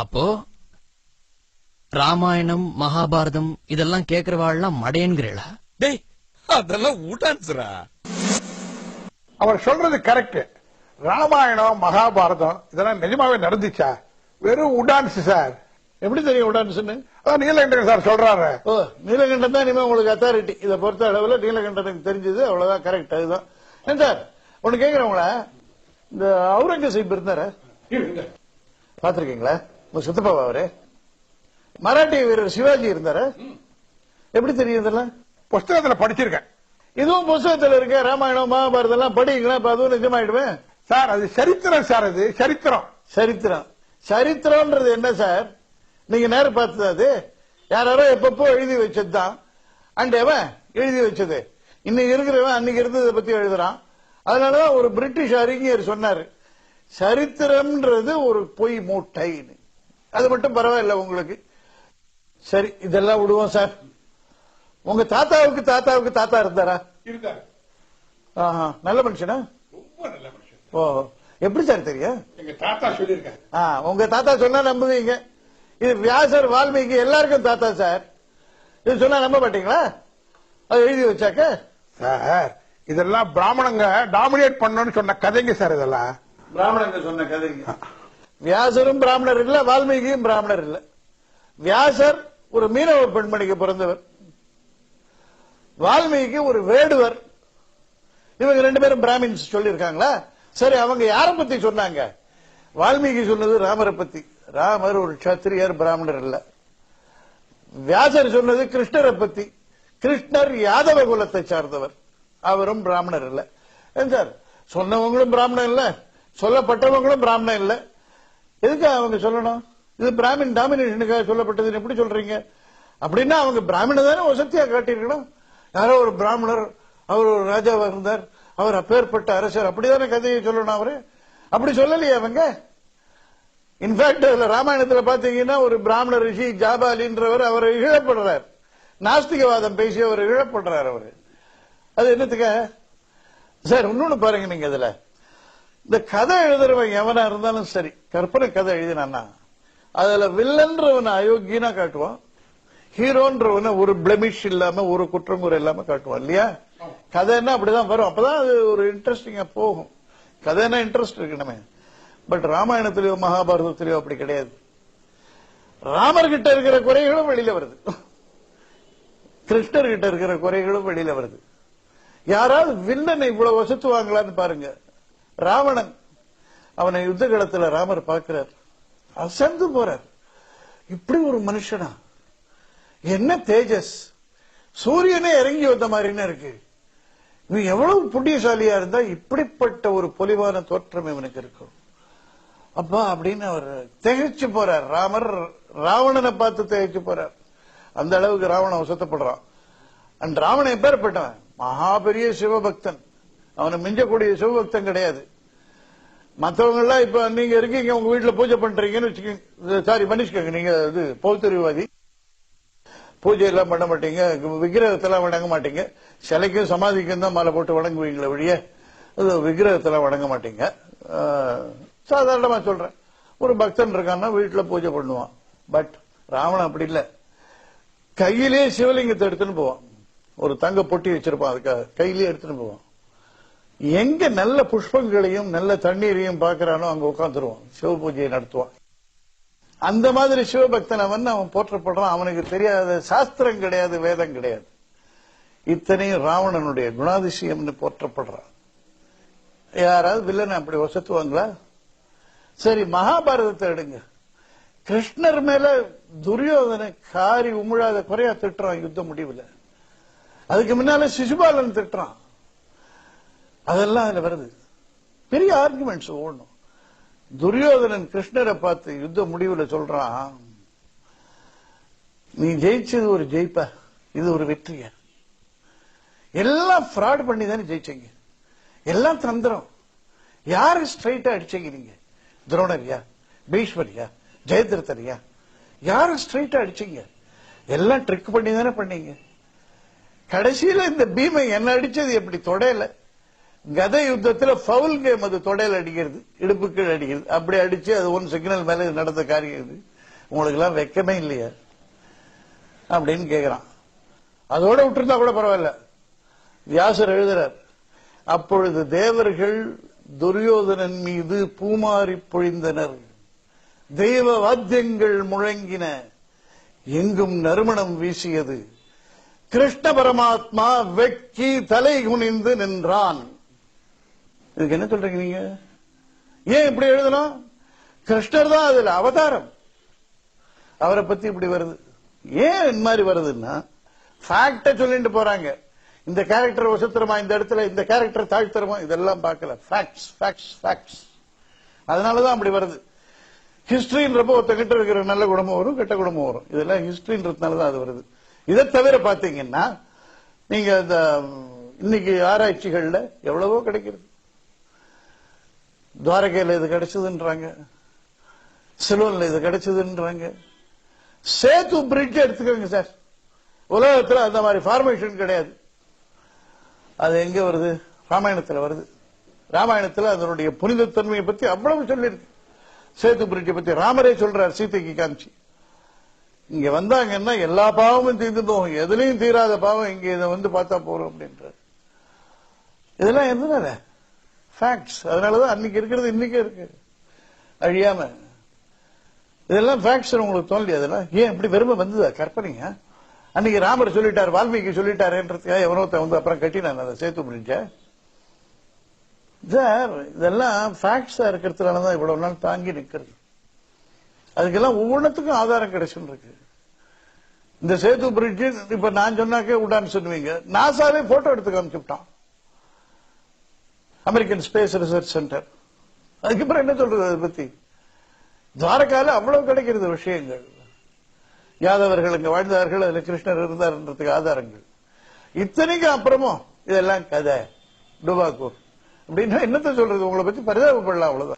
அப்போ ராமாயணம் மகாபாரதம் இதெல்லாம் கேக்குறவாள்லாம் மடையன்கிறா? டேய், அதெல்லாம் ஊட்டான்ஸ்ரா. அவர் சொல்றது கரெக்ட். ராமாயணம் மகாபாரதம் இதெல்லாம் நிஜமாவே நடந்துச்சா? வெறும் உடான்ஸ் சார். எப்படி தெரியும் உடான்ஸ்னு? அதான் நீலகண்டன் சார் சொல்றாரு. ஓ, நீலகண்டன் தான் இனிமே உங்களுக்கு அத்தாரிட்டி. இதை பொறுத்த அளவுல நீலகண்டனுக்கு தெரிஞ்சது அவ்வளவுதான். கரெக்ட். அதுதான். ஏன் சார் ஒண்ணு கேக்குறவங்கள, இந்த அவுரங்கசீப் இருந்தார பாத்திருக்கீங்களா? உங்க சித்தப்பாவா அவரு? மராட்டிய வீரர் சிவாஜி இருந்தார? எப்படி தெரியும் இதெல்லாம்? புஸ்தகத்துல படிச்சிருக்கேன். இதுவும் புஸ்தகத்துல இருக்க. ராமாயணம் மகாபாரதம் எல்லாம் படிங்களா? அதுவும் நிஜமாயிடுவேன் சார். அது சரித்திரம் சார். அது சரித்திரம். சரித்திரம். சரித்திரம்ன்றது என்ன சார்? நீங்க நேரம் பார்த்தது அது யாரோ எப்பப்போ எழுதி வச்சதுதான். அண்டேவன் எழுதி வச்சது. இன்னைக்கு இருக்கிறவன் அன்னைக்கு இருந்ததை பத்தி எழுதுறான். அதனாலதான் ஒரு பிரிட்டிஷ் அறிஞர் சொன்னாரு, சரித்திரம்ன்றது ஒரு பொய் மூட்டை. அது மட்டும் பரவாயில்ல உங்களுக்கு. சரி, இதெல்லாம் விடுவோம் சார். உங்க தாத்தாவுக்கு தாத்தாவுக்கு தாத்தா இருந்தாரா? இருக்காரு. நல்ல மனுஷனா? ரொம்ப நல்ல மனுஷன். ஓ, எப்படி சார் தெரியும்? எங்க தாத்தா சொல்லியிருக்காரு. உங்க தாத்தா சொன்னா நம்புவீங்க. இது வியாசர் வால்மீகி எல்லாருக்கும் தாத்தா சார். இது சொன்னா நம்ப மாட்டீங்களா? அது எழுதி வச்சாக்க சார் இதெல்லாம் பிராமணங்க டாமினேட் பண்ணணும்னு சொன்ன கதைங்க சார். இதெல்லாம் பிராமணங்க சொன்ன கதைங்க. வியாசரும் பிராமணர் இல்ல, வால்மீகியும் பிராமணர் இல்ல. வியாசர் ஒரு மீனவ பெண்மணிக்கு பிறந்தவர். வால்மீகி ஒரு வேடுவர். இவங்க ரெண்டு பேரும் பிராமின்ஸ் சொல்லியிருக்காங்களா? சரி, அவங்க யார பத்தி சொன்னாங்க? வால்மீகி சொன்னது ராமரை பத்தி. ராமர் ஒரு சத்திரியர், பிராமணர் இல்ல. வியாசர் சொன்னது கிருஷ்ணரை பத்தி. கிருஷ்ணர் யாதவ குலத்தை சார்ந்தவர், அவரும் பிராமணர் இல்ல. ஏன் சார், சொன்னவங்களும் பிராமணன் இல்ல, சொல்லப்பட்டவங்களும் பிராமணன் இல்ல. எதுக்கு அவங்க சொல்லணும்? இது பிராமின் டாமினேஷனுக்காக சொல்லப்பட்டதுன்னு எப்படி சொல்றீங்க? அப்படின்னா அவங்க பிராமண தானே வசதியா காட்டியிருக்கணும். யாரோ ஒரு பிராமணர், அவர் ஒரு ராஜாவா இருந்தார், அவர் அப்பேற்பட்ட அரசர், அப்படிதானே கதையை சொல்லணும். அவரு அப்படி சொல்லலையே அவங்க. இன்ஃபேக்ட் ராமாயணத்துல பாத்தீங்கன்னா ஒரு பிராமண ரிஷி ஜாபாலின்றவர் அவர் இழப்படுறார். நாஸ்திகவாதம் பேசி அவர் இழப்படுறார். அவரு அது என்னத்துக்காக சார்? இன்னொன்னு பாருங்க, நீங்க இதுல இந்த கதை எழுதுறவன் எவனா இருந்தாலும் சரி, கற்பனை கதை எழுதினான்னா அதுல வில்லன்றவனை அயோக்கியனா காட்டுவான், ஹீரோன்றவனை ஒரு பிளமிஷ் இல்லாம ஒரு குற்றங்குறை இல்லாம காட்டுவான் இல்லையா? கதைன்னா அப்படிதான் வரும். அப்பதான் அது ஒரு இன்ட்ரெஸ்டிங்கா போகும். கதைன்னா இன்ட்ரெஸ்ட் இருக்கணுமே. பட் ராமாயணத்திலயோ மகாபாரதத்திலயோ அப்படி கிடையாது. ராமர் கிட்ட இருக்கிற குறைகளும் வெளியில வருது, கிருஷ்ணர் கிட்ட இருக்கிற குறைகளும் வெளியில வருது. யாராவது வில்லனை இவ்வளவு வசத்துவாங்களான்னு பாருங்க. ராவணன், அவனை யுத்த களத்துல ராமர் பார்க்கிறார், அசந்து போறார். இப்படி ஒரு மனுஷனா? என்ன தேஜஸ்! சூரியனே இறங்கி வந்த மாதிரின்னு இருக்கு. இவன் எவ்வளவு புண்ணியசாலியா இருந்தா இப்படிப்பட்ட ஒரு பொலிவான தோற்றம் இவனுக்கு இருக்கும் அப்பா அப்படின்னு அவர் திகைச்சு போறார். ராமர் ராவணனை பார்த்து திகைச்சு போறார். அந்த அளவுக்கு ராவணன் வசத்தப்படுறான். அண்ட் ராவணன் எப்பேற்பட்டவன்? மகா பெரிய சிவபக்தன். அவனை மிஞ்சக்கூடிய சிவபக்தன் கிடையாது. மற்றவங்க எல்லாம் இப்ப நீங்க இருக்கீங்க, உங்க வீட்டுல பூஜை பண்றீங்கன்னு வச்சுக்கோங்க, சாரி மன்னிச்சுக்கோங்க, நீங்க இது பௌத்தறிவாதி, பூஜை எல்லாம் பண்ண மாட்டீங்க, விக்கிரகத்தெல்லாம் வணங்க மாட்டீங்க, சிலைக்கும் சமாதிக்கும் தான் மாலை போட்டு வணங்குவீங்களே வழிய விக்கிரகத்தெல்லாம் வணங்க மாட்டீங்க. சாதாரணமா சொல்றேன். ஒரு பக்தன் இருக்கான்னா வீட்டுல பூஜை பண்ணுவான். பட் ராவணன் அப்படி இல்ல. கையிலே சிவலிங்கத்தை எடுத்துன்னு போவான். ஒரு தங்க பொட்டி வச்சிருப்பான், அதுக்காக கையிலேயே எடுத்துன்னு போவான். எங்க நல்ல புஷ்பங்களையும் நல்ல தண்ணீரையும் பார்க்கிறானோ அங்க உட்காந்துருவான், சிவ பூஜையை நடத்துவான். அந்த மாதிரி சிவபக்தன் அவன் போற்றப்படுறான். அவனுக்கு தெரியாத சாஸ்திரம் கிடையாது, வேதம் கிடையாது. இத்தனையும் ராவணனுடைய குணாதிசயம்னு போற்றப்படுறான். யாராவது வில்லனை அப்படி வசத்துவாங்களா? சரி, மகாபாரதத்தை எடுங்க. கிருஷ்ணர் மேல துரியோதனை காரி உமிழாத குறையா திட்டுறான் யுத்த முடிவுல. அதுக்கு முன்னால சிசுபாலன் திட்டுறான். அதெல்லாம் அதுல வருது. பெரிய ஆர்குமெண்ட்ஸ் ஓடணும். துரியோதனன் கிருஷ்ணரை பார்த்து யுத்த முடிவுல சொல்றான், நீ ஜெயிச்சது ஒரு ஜெயிப்பா, இது ஒரு வெற்றியா? எல்லாம் ஃப்ராட் பண்ணி தானே ஜெயிச்சீங்க, எல்லாம் தந்திரம். யாரு ஸ்ட்ரைட்டா அடிச்சீங்க நீங்க? துரோணரியா, பீஷ்மரியா, ஜெயதிரதரியா? யாரு ஸ்ட்ரைட்டா அடிச்சீங்க? எல்லாம் ட்ரிக் பண்ணி தானே பண்ணீங்க. கடைசியில இந்த பீமை என்ன அடிச்சது எப்படி தொடையில, கதை யுத்தத்துல ஃபவுல் கேம், அது தொடையில் அடிக்கிறது, இடுப்புக்கள் அடிக்கிறது. அப்படி அடிச்சு அது ஒன் சிக்னல் மேல நடந்த காரியம் இது. உங்களுக்கு எல்லாம் வெக்கமே இல்லையா அப்படின்னு கேக்குறான். அதோட விட்டுருந்தா கூட பரவாயில்ல. வியாசர் எழுதுறார், அப்பொழுது தேவர்கள் துரியோதனன் மீது பூமாரி பொழிந்தனர், தெய்வ வாத்தியங்கள் முழங்கின, எங்கும் நறுமணம் வீசியது, கிருஷ்ண பரமாத்மா வெட்கி தலை குனிந்து நின்றான். இதுக்கு என்ன சொல்றீங்க நீங்க? ஏன் இப்படி எழுதணும்? கிருஷ்ணர் தான் அதுல அவதாரம், அவரை பத்தி இப்படி வருது. ஏன் இந்த மாதிரி வருதுன்னா ஃபேக்ட சொல்லிட்டு போறாங்க. இந்த கேரக்டர் வசத்திரமா, இந்த இடத்துல இந்த கேரக்டர் தாழ்த்தரமா, இதெல்லாம் பார்க்கல. Facts facts facts. அதனாலதான் அப்படி வருது. ஹிஸ்டரின்றப்போ ஒருத்தங்கிட்ட இருக்கிற நல்ல குணமும் வரும், கெட்ட குணமும் வரும். இதெல்லாம் ஹிஸ்டரின்றதுனாலதான் அது வருது. இதை தவிர பாத்தீங்கன்னா நீங்க இந்த இன்னைக்கு ஆராய்ச்சிகள்ல எவ்வளவோ கிடைக்கிறது. துவாரகையில இது கிடைச்சதுன்றாங்க, சிலோன்ல இது கிடைச்சதுன்றாங்க. சேது பிரிட்ஜ் எடுத்துக்கோங்க சார், உலகத்துல அந்த மாதிரி ஃபார்மேஷன் கிடையாது. அது எங்க வருது? ராமாயணத்துல வருது. ராமாயணத்துல அதனுடைய புனிதத்தன்மையை பத்தி அவ்வளவு சொல்லியிருக்கு. சேது பிரிட்ஜை பத்தி ராமரே சொல்றார் சீதைக்கு காமிச்சு. இங்க வந்தாங்கன்னா எல்லா பாவமும் தீர்ந்து போகும், எதுலையும் தீராத பாவம் இங்க இதை வந்து பார்த்தா போறோம் அப்படின்றார். இதெல்லாம் எதுனால? ஃபேக்ட்ஸ். அதனாலதான் அன்னைக்கு இருக்கிறது இன்னைக்கே இருக்கு அழியாம. இதெல்லாம் ஃபேக்ட்ஸ். உங்களுக்கு தோல்வி அதெல்லாம் ஏன் இப்படி வெறுமை வந்ததா? கற்பனைங்க. அன்னைக்கு ராமர் சொல்லிட்டார், வால்மீகி சொல்லிட்டாருன்றதுக்காக எவனோத்த வந்து அப்புறம் கட்டினான் அந்த சேத்து பிரிட்ஜ. சார் இதெல்லாம் ஃபேக்ட்ஸா இருக்கிறதுனாலதான் இவ்வளவு நாள் தாங்கி நிக்கிறது. அதுக்கெல்லாம் ஒவ்வொன்றுத்துக்கும் ஆதாரம் கிடைச்சுன்னு இருக்கு. இந்த சேது பிரிட்ஜ் இப்ப நான் சொன்னாக்கே உடான்னு சொல்லுவீங்க. நாசாவே போட்டோ எடுத்து காமிச்சுட்டான், அமெரிக்கன் ஸ்பேஸ் ரிசர்ச் சென்டர். அதுக்கப்புறம் என்ன சொல்றது அதை பத்தி? துவாரகால அவ்வளவு கிடைக்கிறது விஷயங்கள். யாதவர்கள் இங்க வாழ்ந்தார்கள், அதுல கிருஷ்ணர் இருந்தார்ன்றதுக்கு ஆதாரங்கள். இத்தனைக்கு அப்புறமும் இதெல்லாம் கதை டுபாக்கூர் அப்படின்னா என்னத்த சொல்றது? உங்களை பத்தி பரிதாபப்படலாம், அவ்வளவுதான்.